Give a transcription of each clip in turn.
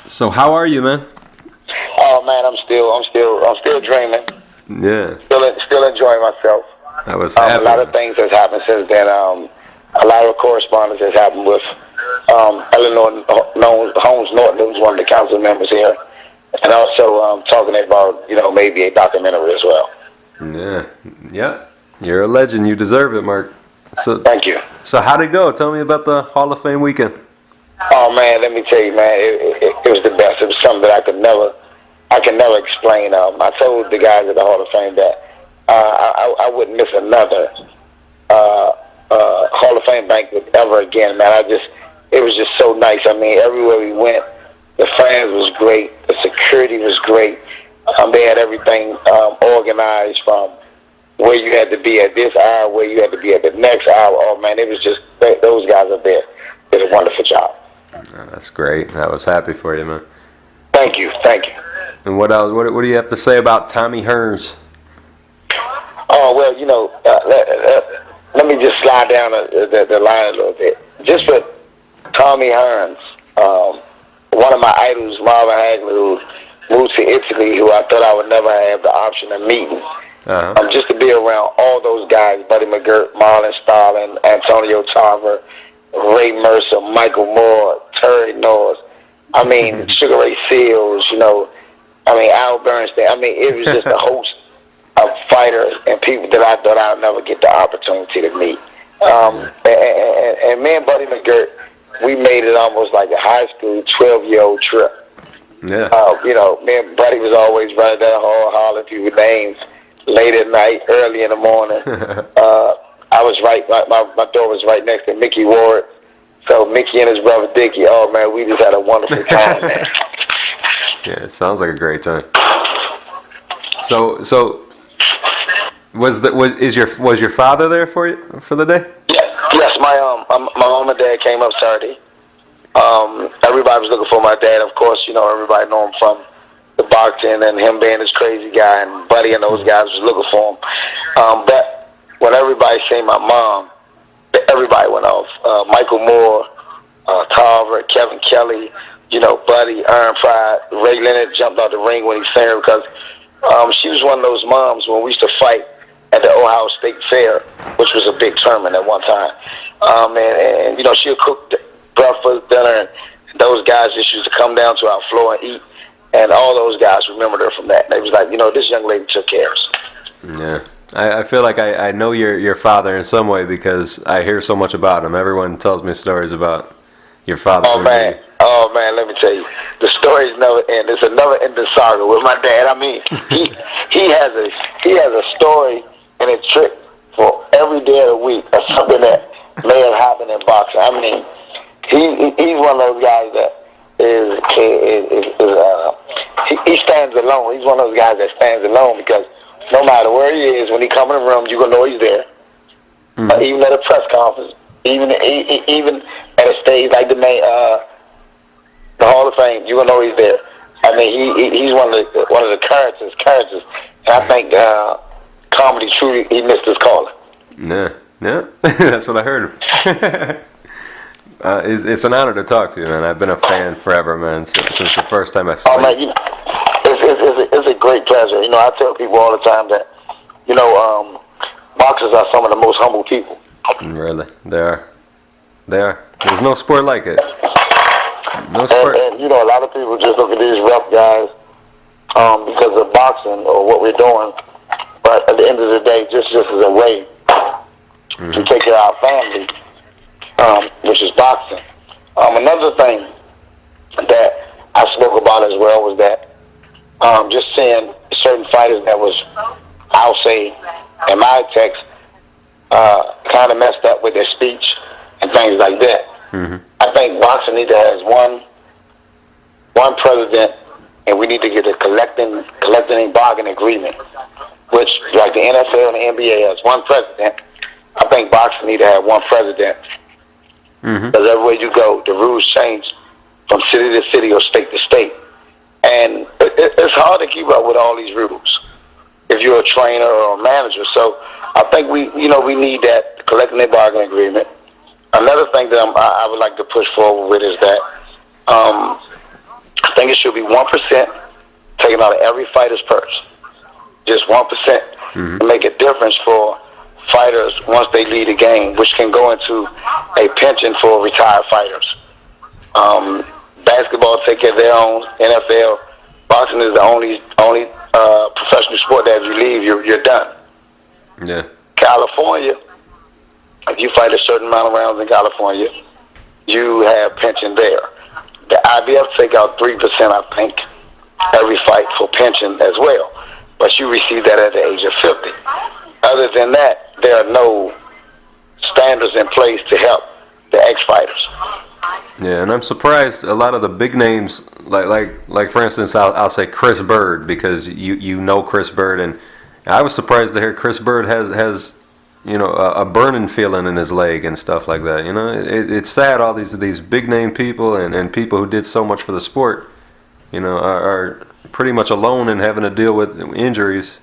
So how are you, man? Oh man, I'm still dreaming. Yeah. Still enjoying myself. I was A happy. lot of things has happened since then. A lot of correspondence has happened with Eleanor Holmes Norton, who's one of the council members here, and also talking about maybe a documentary as well. Yeah. You're a legend. You deserve it, Mark. So Thank you. So how'd it go? Tell me about the Hall of Fame weekend. Oh man, let me tell you, man, it was the best. It was something that I can never explain. I told the guys at the Hall of Fame that I wouldn't miss another Hall of Fame banquet ever again, man. It was just so nice. I mean, everywhere we went, the fans was great, the security was great. They had everything organized from where you had to be at this hour, where you had to be at the next hour. Oh man, it was just, those guys up there did a wonderful job. Oh, that's great. I was happy for you, man. Thank you. And what else? What do you have to say about Tommy Hearns? Oh well, let me just slide down the line a little bit. Just for Tommy Hearns, one of my idols, Marvin Hagler, who moved to Italy, who I thought I would never have the option of meeting. Just to be around all those guys, Buddy McGirt, Marlon Starling, Antonio Tarver, Ray Mercer, Michael Moore, Terry Norris, Sugar Ray Seals, Al Bernstein. It was just a host of fighters and people that I thought I would never get the opportunity to meet. And me and Buddy McGirt, we made it almost like a high school 12-year-old trip. Yeah. Me and Buddy was always running down the hall, hollering people names late at night, early in the morning. I was my door was right next to Mickey Ward. So Mickey and his brother Dickie, oh man, we just had a wonderful time, man. Yeah, it sounds like a great time. So was your father there for you for the day? Yes, my mom and dad came up Saturday. Everybody was looking for my dad. Of course, everybody know him from the boxing and him being this crazy guy, and Buddy and those guys was looking for him. But when everybody seen my mom, everybody went off. Michael Moore, Tarver, Kevin Kelly, Buddy, Aaron Pride, Ray Leonard jumped out the ring when he seen her because she was one of those moms when we used to fight at the Ohio State Fair, which was a big tournament at one time. And she'll cook breakfast, dinner, and those guys just used to come down to our floor and eat. And all those guys remembered her from that. They was like, this young lady took care of us. Yeah. I feel like I know your father in some way because I hear so much about him. Everyone tells me stories about your father. Oh man, let me tell you, the stories never end. It's a never-ending saga with my dad. He has a story and a trick for every day of the week of something that may have happened in boxing. He's one of those guys that he stands alone. He's one of those guys that stands alone because no matter where he is, when he come in the room, you're going to know he's there. Even at a press conference, even at a stage like the Hall of Fame, you're going to know he's there. He's one of the characters. And I think comedy truly, he missed his calling. Yeah. That's what I heard. It's an honor to talk to you, man. I've been a fan forever, man, since the first time I saw you. Man, it's a great pleasure. I tell people all the time that, boxers are some of the most humble people. Really, they are. There's no sport like it. No sport. And a lot of people just look at these rough guys because of boxing or what we're doing. But at the end of the day, just as a way to take care of our family, which is boxing. Another thing that I spoke about as well was that just seeing certain fighters that was, I'll say, in my text, kind of messed up with their speech and things like that. I think boxing needs to have one president, and we need to get a collective and bargaining agreement, which, like the NFL and the NBA has one president. I think boxing need to have one president. Because everywhere you go, the rules change from city to city or state to state. And it's hard to keep up with all these rules if you're a trainer or a manager. So I think we need that collective bargaining agreement. Another thing that I would like to push forward with is that I think it should be 1% taken out of every fighter's purse. Just 1% to make a difference for fighters once they leave the game, which can go into a pension for retired fighters. Basketball take care of their own. NFL, boxing is the only professional sport that if you leave, you're done. Yeah. California, if you fight a certain amount of rounds in California, you have pension there. The IBF take out 3%, I think, every fight for pension as well. But you receive that at the age of 50. Other than that, there are no standards in place to help the ex-fighters. Yeah, and I'm surprised a lot of the big names, like for instance, I'll say Chris Bird, because you know Chris Bird, and I was surprised to hear Chris Bird has a burning feeling in his leg and stuff like that. It's sad all these big name people and people who did so much for the sport, are pretty much alone and having to deal with injuries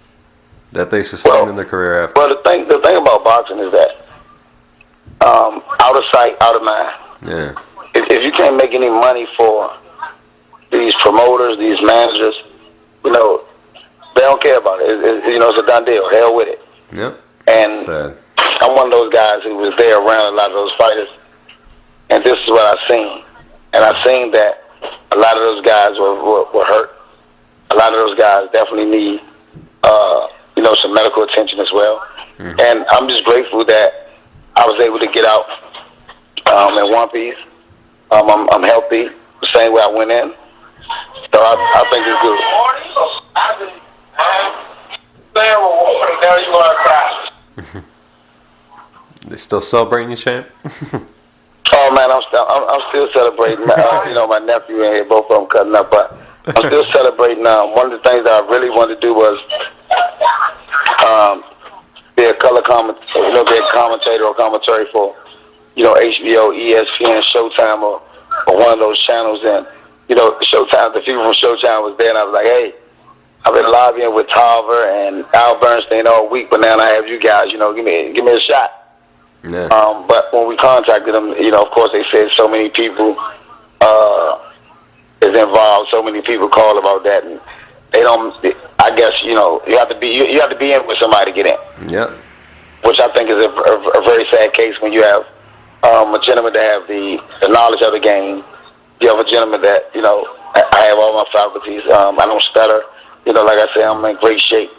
that they sustain in their career after. Well, the thing about boxing is that out of sight, out of mind. Yeah. If you can't make any money for these promoters, these managers, they don't care about it. It's a done deal. Hell with it. Yep. And sad. I'm one of those guys who was there around a lot of those fighters, and this is what I've seen. And I've seen that a lot of those guys were hurt. A lot of those guys definitely need, some medical attention as well. Mm-hmm. And I'm just grateful that I was able to get out in one piece. I'm healthy, the same way I went in. So I think it's good. They still celebrating you, champ? Oh man, I'm still celebrating. My nephew and here, both of them cutting up, but I'm still celebrating. One of the things that I really wanted to do was be a color commentator, be a commentator or commentary for, HBO, ESPN, Showtime, or one of those channels. And Showtime, the people from Showtime was there, and I was like, hey, I've been lobbying with Tarver and Al Bernstein all week, but now I have you guys. Give me a shot. Yeah. But when we contacted them, of course they said so many people is involved, so many people call about that, and they don't. I guess you have to be in with somebody to get in. Yeah. Which I think is a very sad case when you have a gentleman that have the knowledge of the game. You have a gentleman that I have all my faculties. I don't stutter. Like I say, I'm in great shape.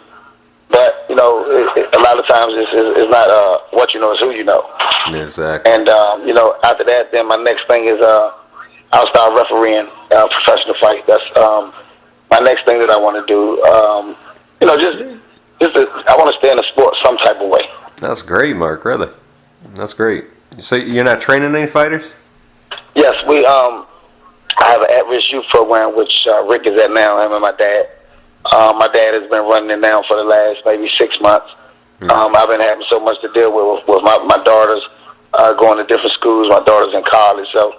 But a lot of times it's not what you know, it's who you know. Exactly. And after that, then my next thing is I'll start refereeing professional fight. That's my next thing that I want to do. I want to stay in the sport some type of way. That's great, Mark. Really, that's great. So you're not training any fighters? Yes, I have an at-risk youth program, which Rick is at now. Him and my dad. My dad has been running it now for the last maybe 6 months. I've been having so much to deal with my daughters going to different schools. My daughter's in college, so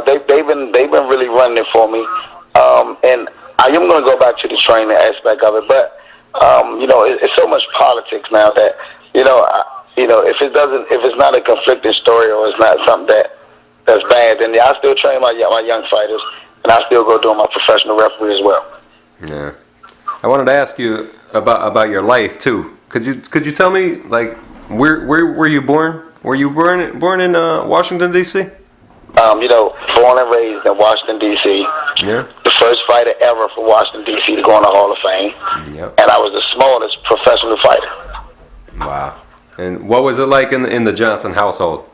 they've been really running it for me. And I am going to go back to the training aspect of it, but it's so much politics now that if it's not a conflicting story or it's not something that's bad, then I still train my young fighters, and I still go do my professional referee as well. Yeah. I wanted to ask you about your life too. Could you tell me, like, where were you born? Were you born in Washington D.C.? Born and raised in Washington D.C. Yeah. The first fighter ever from Washington D.C. to go in the Hall of Fame. Yep. And I was the smallest professional fighter. Wow. And what was it like in the Johnson household?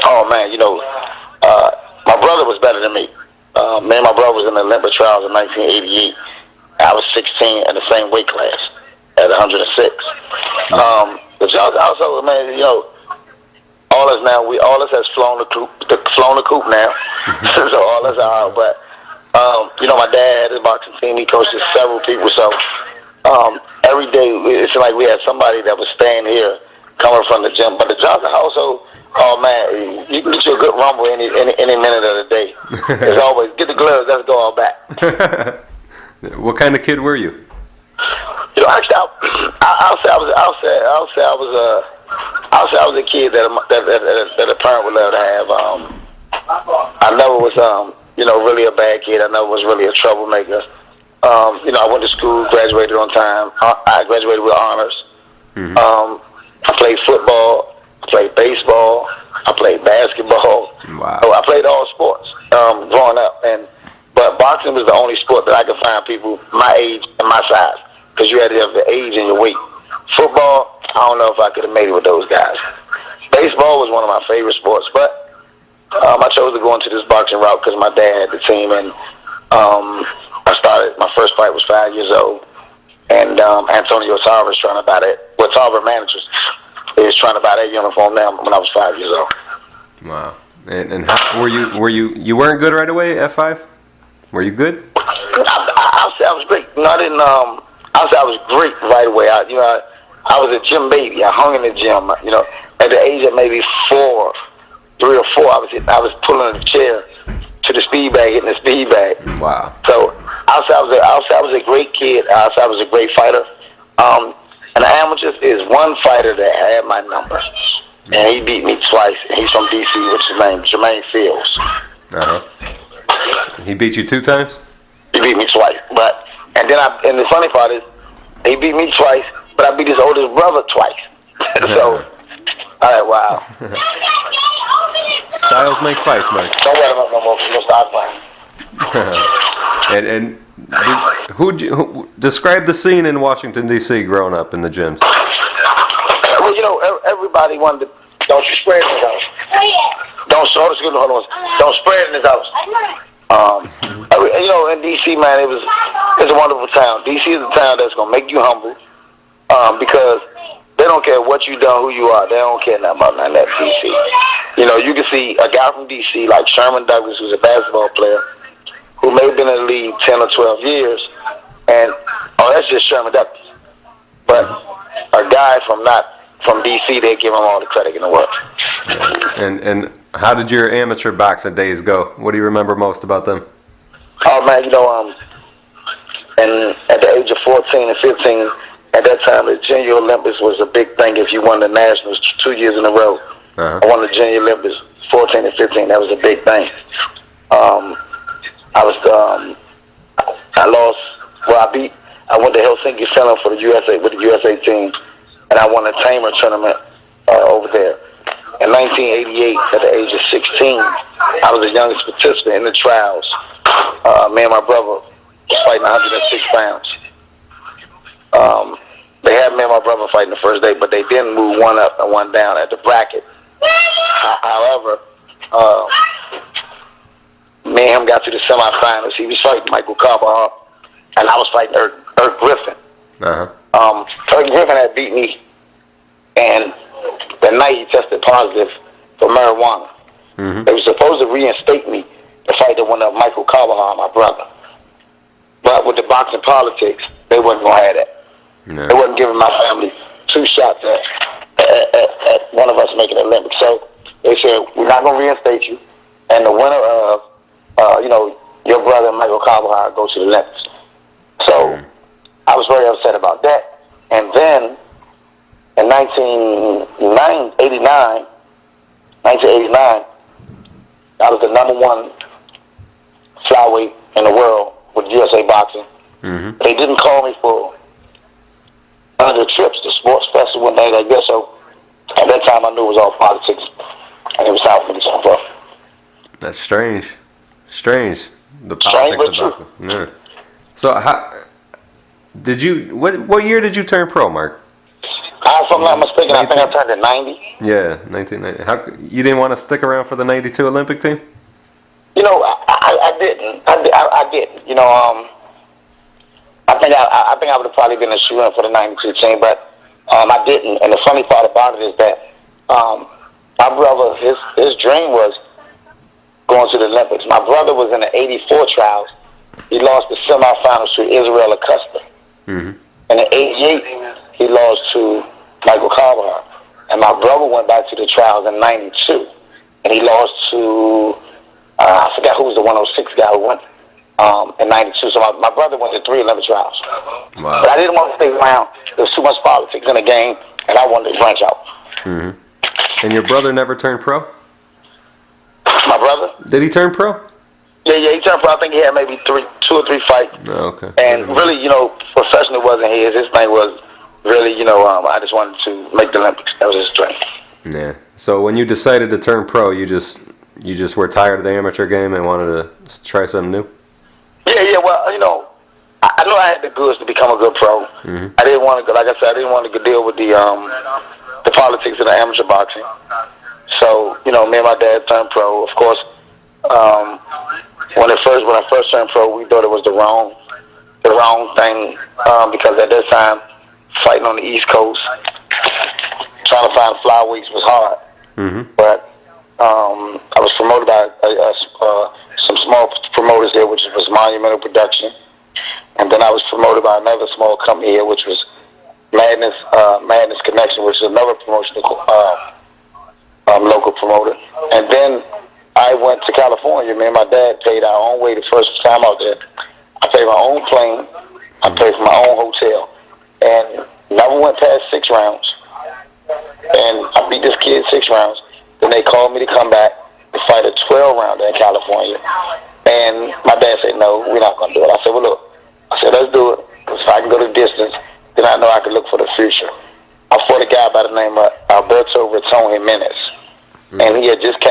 Oh man, my brother was better than me. Me and my brother was in the Olympic trials in 1988. I was 16 in the same weight class at 106. The Johnson household, man, all us has flown the coop now. So all us are out. But my dad had his boxing team. He coaches several people. So every day it's like we had somebody that was staying here, coming from the gym. But the Johnson household, oh man, you can get you a good rumble any minute of the day. It's always get the gloves, let's go all back. What kind of kid were you? Actually, I'll say I was a kid that a parent would love to have. I never was really a bad kid. I never was really a troublemaker. I went to school, graduated on time. I graduated with honors. I played football, I played baseball, I played basketball. Wow. So I played all sports growing up, but boxing was the only sport that I could find people my age and my size, because you had to have the age and your weight. Football, I don't know if I could have made it with those guys. Baseball was one of my favorite sports, but I chose to go into this boxing route because my dad had the team, and my first fight was 5 years old, and Antonio Tarver's trying to buy that. Well, Tarver managers is trying to buy that uniform now when I was 5 years old. Wow. And how, you weren't good right away at 5? Were you good? I would say I was great. I would say I was great right away. I was a gym baby. I hung in the gym. At the age of maybe 3 or 4, I was pulling a chair to the speed bag, hitting the speed bag. Wow. So I was a great kid. I was a great fighter. And the amateurs is one fighter that had my number, and he beat me twice. And he's from D.C., which is named Jermaine Fields. He beat you 2 times? He beat me twice, and the funny part is, he beat me twice, but I beat his oldest brother twice. So, wow. Styles make fights, Mike. Don't let him up no more, because he'll start playing. And who describe the scene in Washington D.C. growing up in the gyms? Well, everybody wanted to. Don't you spread in this house. Don't spread in this house. In D.C., man, it's a wonderful town. D.C. is a town that's gonna make you humble, because they don't care what you done, who you are. They don't care nothing about none of that D.C. You can see a guy from D.C. like Sherman Douglas, who's a basketball player, who may have been in the league 10 or 12 years, and that's just Sherman Douglas. But a guy from D.C., they give him all the credit in the world. And how did your amateur boxing days go? What do you remember most about them? Oh man, and at the age of 14 and 15, at that time, the Junior Olympics was a big thing. If you won the Nationals 2 years in a row, I won the Junior Olympics 14 and 15. That was the big thing. I went to Helsinki, Finland with the USA team, and I won a tamer tournament over there. In 1988, at the age of 16, I was the youngest participant in the trials. Me and my brother was fighting 106 pounds. They had me and my brother fighting the first day, but they didn't move one up and one down at the bracket. However, me and him got to the semifinals. He was fighting Michael Carvajal, and I was fighting Irk Griffin. Irk Griffin had beat me, and that night he tested positive for marijuana. They were supposed to reinstate me to fight the one of Michael Carvajal, my brother. But with the boxing politics, they wasn't going to have that. No. They wasn't giving my family 2 shots at one of us making the Olympics. So they said, we're not going to reinstate you, and the winner of your brother Michael Carvajal go to the Olympics. So I was very upset about that. And then in 1989, I was the #1 flyweight in the world with USA Boxing. They didn't call me for one of the trips, the sports festival and things like that. So at that time, I knew it was all politics, and it was time for me to jump up. That's strange. The Strange, politics but of boxing. Yeah. So what year did you turn pro, Mark? If I'm not mistaken, I think I turned at 90. Yeah, 1990. You didn't want to stick around for the 92 Olympic team? I didn't. I think I would have probably been a shooter for the 92 team, but I didn't. And the funny part about it is that my brother, his dream was going to the Olympics. My brother was in the 84 trials. He lost the semifinals to Israel Acosta. In the 88, he lost to Michael Carvajal. And my brother went back to the trials in 92. And he lost to, I forgot who was the 106 guy who went in 92. So my brother went to 3 Olympic trials. Wow. But I didn't want to stay around. There was too much politics in the game, and I wanted to branch out. And your brother never turned pro? My brother? Did he turn pro? Yeah, he turned pro. I think he had maybe 2 or 3 fights. Oh, okay. And really, professionally wasn't his. His thing was really, I just wanted to make the Olympics. That was his dream. Yeah. So when you decided to turn pro, you just were tired of the amateur game and wanted to try something new? Yeah. Well, I knew I had the goods to become a good pro. Mm-hmm. I didn't want to, like I said, I didn't want to deal with the politics of the amateur boxing. So, me and my dad turned pro. Of course, when I first turned pro, we thought it was the wrong thing because at that time, fighting on the East Coast, trying to find flyweights was hard. Mm-hmm. But I was promoted by some small promoters here, which was Monumental Production, and then I was promoted by another small company here, which was Madness Connection, which is another promotional local promoter. And then I went to California. Me and my dad paid our own way the first time out there. I paid my own plane. I paid for my own hotel, and never went past 6 rounds. And I beat this kid 6 rounds. Then they called me to come back to fight a 12-rounder in California. And my dad said, no, we're not going to do it. I said, well, look. I said, let's do it. If I can go the distance, then I know I can look for the future. I fought a guy by the name of Alberto Raton Jimenez. And he had just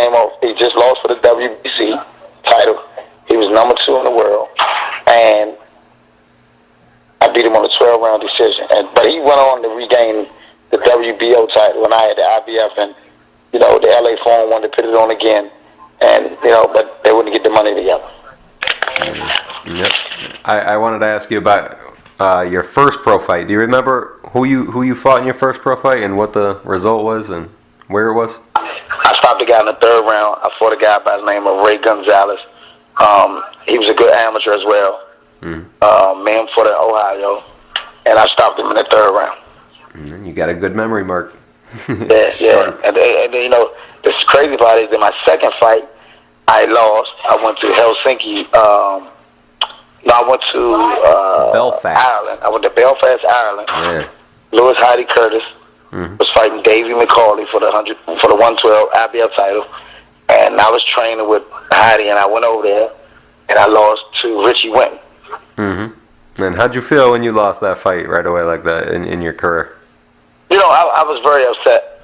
he just lost for the WBC title. He was number 2 in the world. And I beat him on a 12-round decision. But he went on to regain the WBO title, and I had the IBF, and the LA Forum wanted to put it on again, and but they wouldn't get the money together. Yep. I wanted to ask you about your first pro fight. Do you remember who you fought in your first pro fight and what the result was and where it was? I stopped the guy in the 3rd round. I fought a guy by the name of Ray Gonzalez. He was a good amateur as well. Man fought in Ohio, and I stopped him in the 3rd round. You got a good memory, Mark. Yeah. And the crazy part is in my second fight, I lost. I went to Helsinki. I went to Belfast, Ireland. I went to Belfast, Ireland. Yeah. Louis Heidi Curtis was fighting Davey McCauley for the 112 IBF title, and I was training with Heidi, and I went over there, and I lost to Richie Winton. Mm-hmm. And how'd you feel when you lost that fight right away like that in your career? I was very upset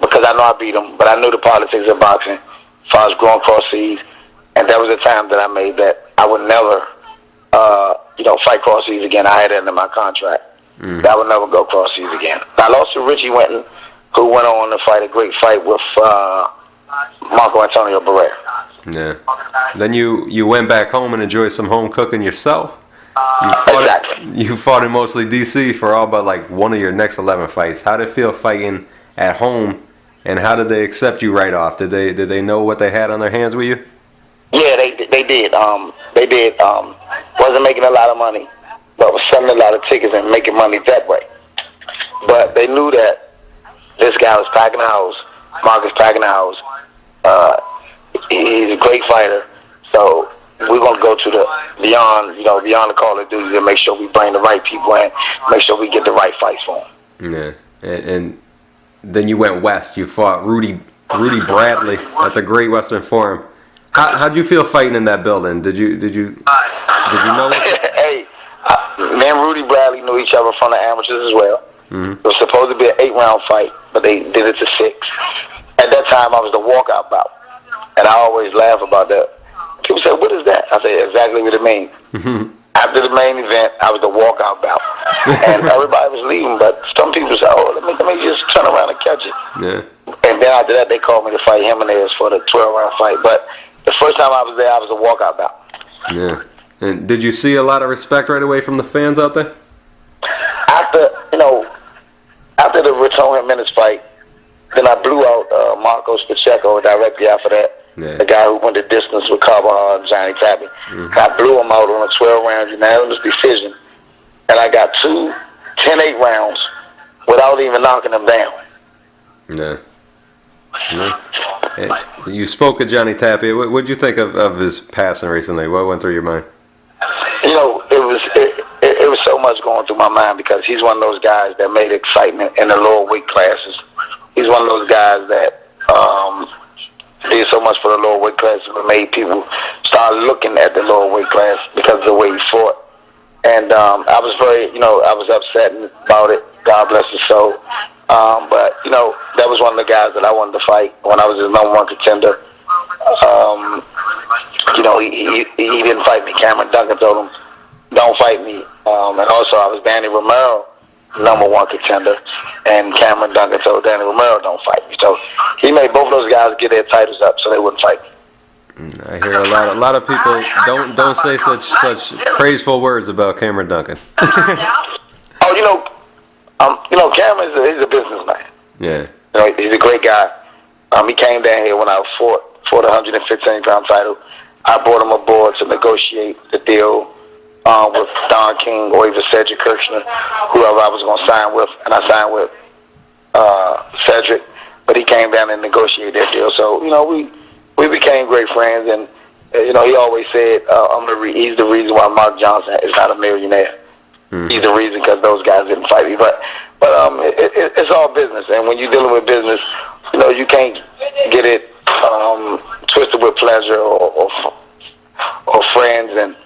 because I know I beat him, but I knew the politics of boxing. So I was going cross seas, and that was the time that I made that I would never, fight cross seas again. I had it in my contract. That I would never go cross seas again. I lost to Richie Winton, who went on to fight a great fight with Marco Antonio Barrera. Yeah. Then you went back home and enjoyed some home cooking yourself. You fought in mostly D.C. for all but like one of your next 11 fights. How did it feel fighting at home, and how did they accept you right off? Did they know what they had on their hands with you? Yeah, they did. They did. Wasn't making a lot of money, but was selling a lot of tickets and making money that way. But they knew that this guy was packing the house. Marcus packing the house. He's a great fighter. So we're gonna go to the beyond the call of duty to make sure we bring the right people in, make sure we get the right fights for them. Yeah, and then you went west. You fought Rudy Bradley at the Great Western Forum. How'd you feel fighting in that building? Did you know it? Hey, me and Rudy Bradley knew each other from the amateurs as well. Mm-hmm. It was supposed to be an 8-round fight, but they did it to 6. At that time, I was the walkout bout, and I always laugh about that. People say, "What is that?" I say, "Exactly what it means." Mm-hmm. After the main event, I was the walkout bout, and everybody was leaving, but some people said, "Oh, let me just turn around and catch it." Yeah. And then after that, they called me to fight Jimenez for the 12-round fight. But the first time I was there, I was the walkout bout. Yeah. And did you see a lot of respect right away from the fans out there? After the Raton Jimenez fight, then I blew out Marcos Pacheco directly after that. Yeah. The guy who went the distance with Carvajal and Johnny Pappy. Mm-hmm. I blew him out on a 12-round unanimous decision, and I got 2 10-8 rounds without even knocking him down. Yeah. You spoke of Johnny Tappy. What did you think of his passing recently? What went through your mind? It was so much going through my mind because he's one of those guys that made excitement in the lower weight classes. He's one of those guys that did so much for the lower weight class. It made people start looking at the lower weight class because of the way he fought. And I was very, I was upset about it. God bless his soul. But, that was one of the guys that I wanted to fight when I was his number one contender. He didn't fight me. Cameron Duncan told him, don't fight me. And also I was Danny Romero, number one contender. And Cameron Duncan told Danny Romero, don't fight me. So he made both of those guys get their titles up so they wouldn't fight me. I hear a lot of people don't say such praiseful words about Cameron Duncan. Cameron he's a businessman. Yeah. He's a great guy. He came down here when I fought the 115-pound title. I brought him aboard to negotiate the deal with Don King or even Cedric Kirchner, whoever I was going to sign with, and I signed with Cedric. But he came down and negotiated that deal. So we became great friends, and he always said he's the reason why Mark Johnson is not a millionaire. Mm-hmm. He's the reason because those guys didn't fight me. But it's all business, and when you're dealing with business, you can't get it twisted with pleasure or friends, and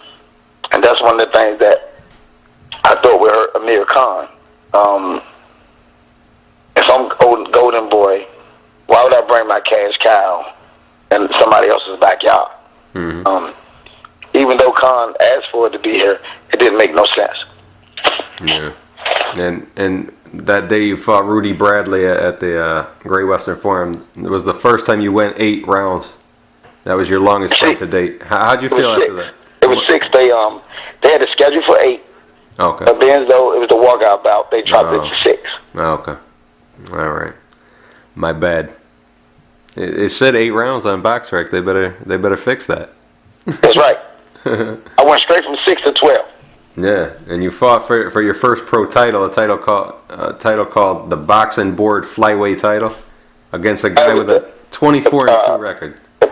that's one of the things that I thought would hurt Amir Khan. If I'm Golden Boy, why would I bring my cash cow in somebody else's backyard? Mm-hmm. Even though Khan asked for it to be here, it didn't make no sense. Yeah, and that day you fought Rudy Bradley at the Great Western Forum. It was the first time you went 8 rounds. That was your longest fight to date. How'd you feel after that? It was 6. They had it scheduled for 8. Okay. But then though it was the walkout bout, they dropped it to 6. Okay. All right. My bad. It said 8 rounds on BoxRec. They better fix that. That's right. I went straight from 6 to 12. Yeah, and you fought for your first pro title, a title called the Boxing Board Flyweight title, against a guy with a 24-2 record. The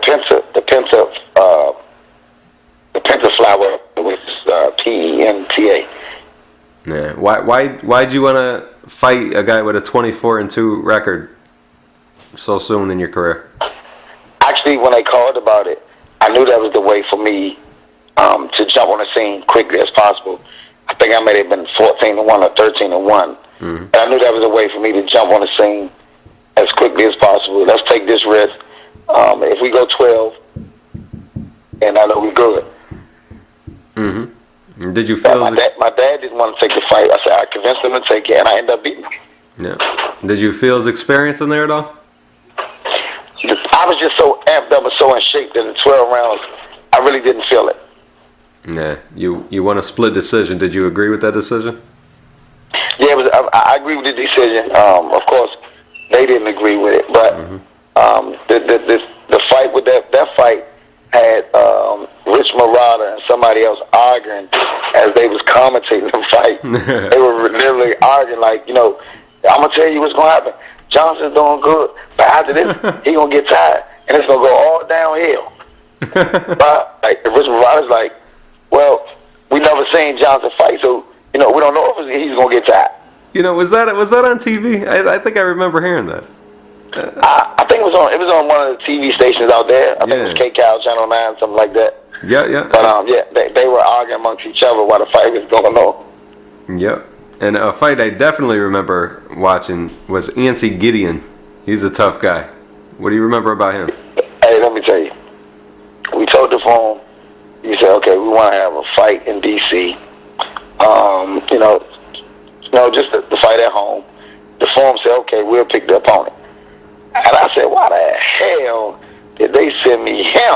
Penta Flyweight, which is PENTA. Yeah. Why'd you want to fight a guy with a 24-2 record so soon in your career? Actually, when they called about it, I knew that was the way for me to jump on the scene quickly as possible. I think I may have been 14-1 or 13-1. Mm-hmm. And I knew that was a way for me to jump on the scene as quickly as possible. Let's take this risk. If we go 12, and I know we're good. Mm-hmm. Did you feel... My dad didn't want to take the fight. I said I convinced him to take it, and I ended up beating him. Yeah. Did you feel his experience in there at all? I was just so amped up and so in shape that in 12 rounds, I really didn't feel it. Yeah, you won a split decision. Did you agree with that decision? Yeah, I agree with the decision. Of course, they didn't agree with it, but the fight with that fight had Rich Marauder and somebody else arguing as they was commentating the fight. They were literally arguing like, I'm gonna tell you what's gonna happen. Johnson's doing good, but after this, he gonna get tired, and it's gonna go all downhill. But like Rich Marauder's like, well, we never seen Johnson fight, so we don't know if he's gonna get tired. Was that on TV? I think I remember hearing that. I think it was on one of the TV stations out there. I think it was KCAL Channel 9, something like that. Yeah. But they were arguing amongst each other while the fight was going on. Yep. And a fight I definitely remember watching was Ancy Gideon. He's a tough guy. What do you remember about him? Hey, let me tell you. We told the phone. You said, okay, we want to have a fight in D.C. Just the fight at home. The phone said, okay, we'll pick the opponent. And I said, why the hell did they send me him?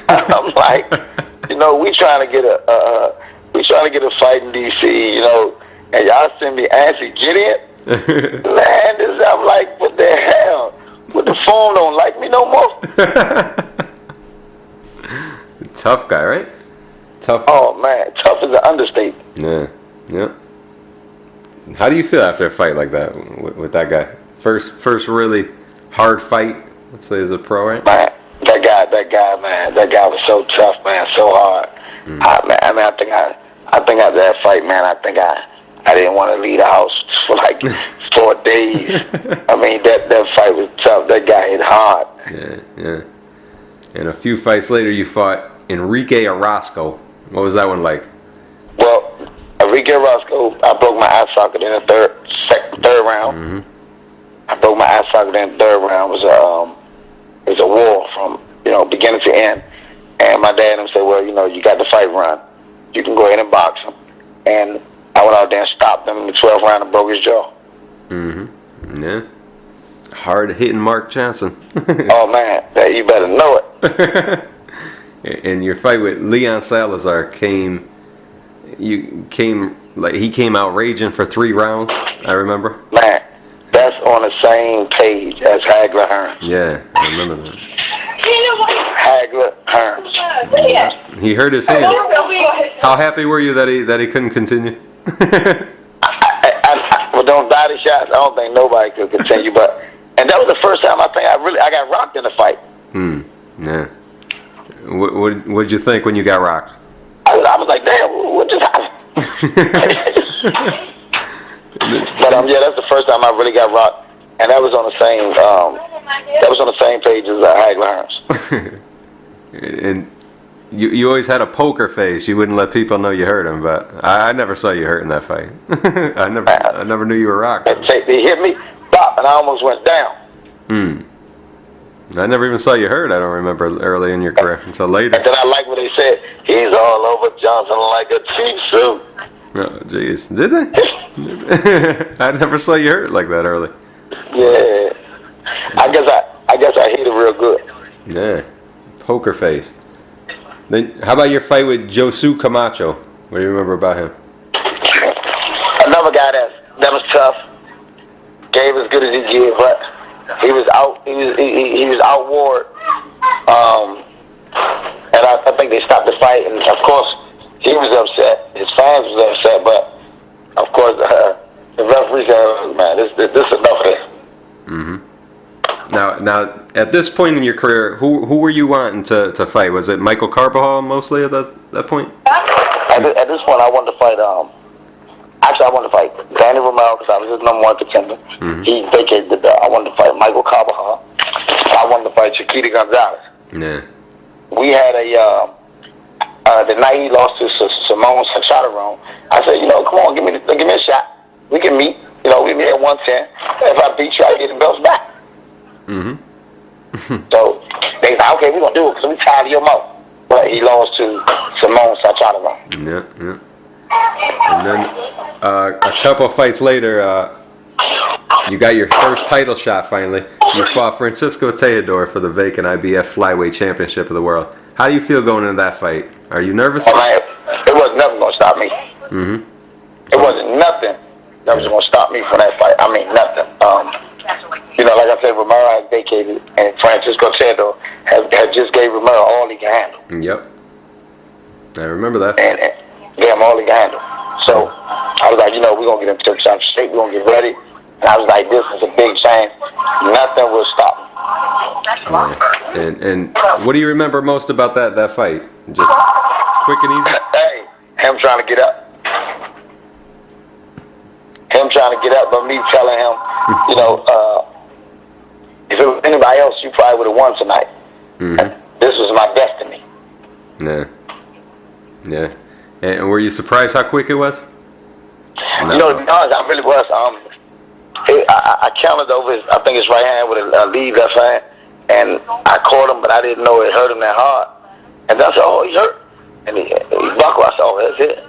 I'm like, we trying to get a fight in D.C. And y'all send me Ancy Gideon. Man, I'm like, what the hell? But the phone don't like me no more. Tough guy, right? Tough. Oh man, tough is an understatement. Yeah. How do you feel after a fight like that with that guy? First really hard fight, let's say, as a pro, right? Man, that guy was so tough, man, so hard. I think after that fight, man, I I didn't want to leave the house for like 4 days. I mean, that fight was tough. That guy hit hard. Yeah. And a few fights later, you fought Enrique Orozco. What was that one like? Well, Enrique Orozco, I broke my eye socket in the third round. I broke my eye socket in the third round. It was a war from beginning to end. And my dad and him said, well, you got the fight run. You can go ahead and box him. And I went out there and stopped him in the 12th round and broke his jaw. Yeah. Hard hitting Mark Johnson. Oh man, you better know it. And your fight with Leon Salazar he came out raging for 3 rounds, I remember. Man, that's on the same page as Hagler Hearns. Yeah, I remember that. Hagler Hearns. Yeah. He hurt his hand. How happy were you that he couldn't continue? Well, don't die the shots. I don't think nobody could continue, and that was the first time I think I got rocked in the fight. Yeah. What'd you think when you got rocked? I was like, damn, what just happened? But yeah, that's the first time I really got rocked, and that was on the same page as Hagler Hearns. And you always had a poker face. You wouldn't let people know you hurt him, but I never saw you hurt in that fight. I never knew you were rocked. They hit me, bop, and I almost went down. I never even saw you hurt. I don't remember early in your career until later. And then I like what they said. He's all over Johnson like a cheap suit. Oh, jeez. Did they? I never saw you hurt like that early. Yeah. I guess I hit it real good. Yeah. Poker face. Then how about your fight with Josu Camacho? What do you remember about him? Another guy that was tough. Gave as good as he gave, but he was out. He was outwarred. And I think they stopped the fight. And of course, he was upset. His fans was upset. But of course, the referee said, "Man, this is enough of this." Now, at this point in your career, who were you wanting to fight? Was it Michael Carbajal mostly at that point? At this point, I wanted to fight. Actually, I wanted to fight Danny Romero because I was his #1 contender. He vacated the belt. I wanted to fight Michael Carbajal. I wanted to fight Chiquita Gonzalez. Yeah. We had the night he lost to Simone Sacharone. I said, come on, give me a shot. We can meet. We meet at 110. If I beat you, I get the belts back. So they said, okay, we're gonna do it because we tired of your mouth. But he lost to Simone Sacharone. Yeah. And then a couple of fights later, you got your first title shot finally. You fought Francisco Tejedor for the vacant IBF Flyweight Championship of the world. How do you feel going into that fight? Are you nervous? Oh, man, it was nothing going to stop me. It wasn't nothing that was going to stop me from that fight. I mean, nothing. Like I said, Romero had vacated, and Francisco Tejedor had just gave Romero all he can handle. Yep. I remember that. And gave him all he can handle. So I was like, we're going to get into some shape. We're going to get ready. And I was like, this is a big change. Nothing will stop me. And what do you remember most about that fight? Just quick and easy? Hey, him trying to get up. But me telling him, if it was anybody else, you probably would have won tonight. And this was my destiny. Yeah. And were you surprised how quick it was? No. To be honest, I really was. I counted over his, I think his right hand with a lead left hand, and I caught him, but I didn't know it hurt him that hard. And I said, oh, he's hurt. And he buckled. I said, oh, that's it.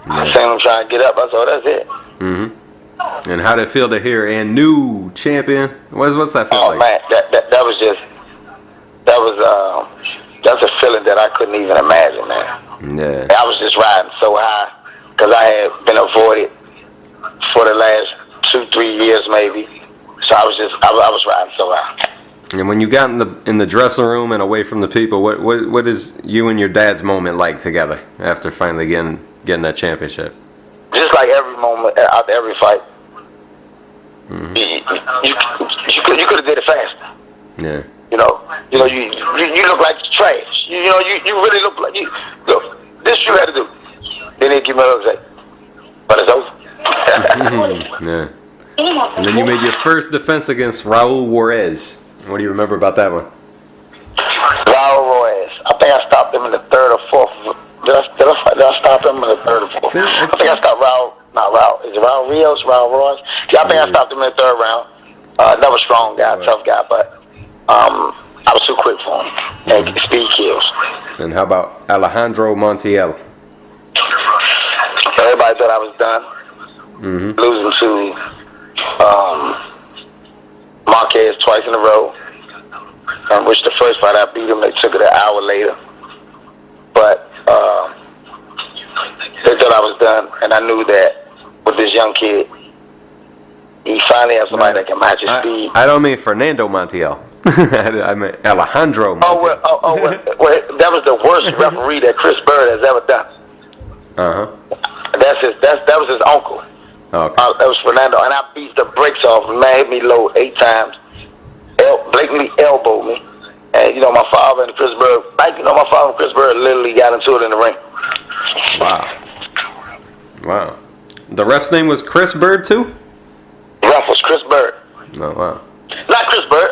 I seen him trying to get up. I said, oh, that's it. And how did it feel to hear "and new champion"? What's that feel like? Oh man, that was just that's a feeling that I couldn't even imagine, man. Yeah. I was just riding so high because I had been avoided for the last 2-3 years maybe. So I was riding so high. And when you got in the dressing room and away from the people, what is you and your dad's moment like together after finally getting that championship? Just like every moment after every fight. You could have did it faster. Yeah. You look like trash. You really look like look. This you had to do. Then they give me a hug, say, but it's over. Yeah. And then you made your first defense against Raul Juarez. What do you remember about that one? Raul Ruiz. I think I stopped him in the third or fourth. Did I stop him in the third or fourth? I think I stopped Raul. Not Raul. Is it Raul Rios? Raul Ruiz? Yeah, I think I stopped him in the third round. Another strong guy, tough guy, but I was too quick for him. And speed kills. And how about Alejandro Montiel? Everybody thought I was done. Losing to Marquez twice in a row. Which the first fight I beat him, they took it an hour later. But they thought I was done, and I knew that with this young kid, he finally has somebody that can match his speed. I don't mean Fernando Montiel. I mean Alejandro Montiel. Well, that was the worst referee that Chris Bird has ever done. That was his uncle. Okay. That was Fernando, and I beat the brakes off him. Man, hit me low 8 times. Blatantly elbowed me. And my father and Chris Bird, my father and Chris Bird literally got into it in the ring. Wow. The ref's name was Chris Bird too? The ref was Chris Bird. Oh wow. Not Chris Bird.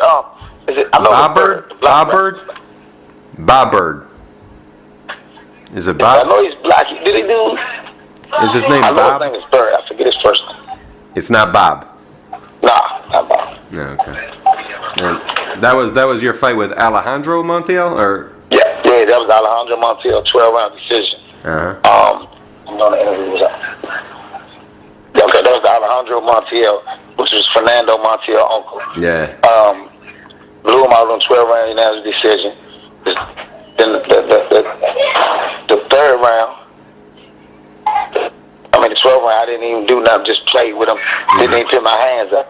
Is it? Bob Bird? Bob Bird? Bob Bird. Is it Bob? I know he's black. Did he do? Is his name Bob? I know his name is Bird. I forget his first name. It's not Bob. Nah, not Bob. No, okay. And that was your fight with Alejandro Montiel, or? Yeah, that was Alejandro Montiel, 12-round decision. You know the interview was up. Okay, that was the Alejandro Montiel, which was Fernando Montiel's uncle. Yeah. Blew him out on 12-round unanimous decision. Then the third round, the 12th round, I didn't even do nothing, just played with him. Didn't even put my hands up.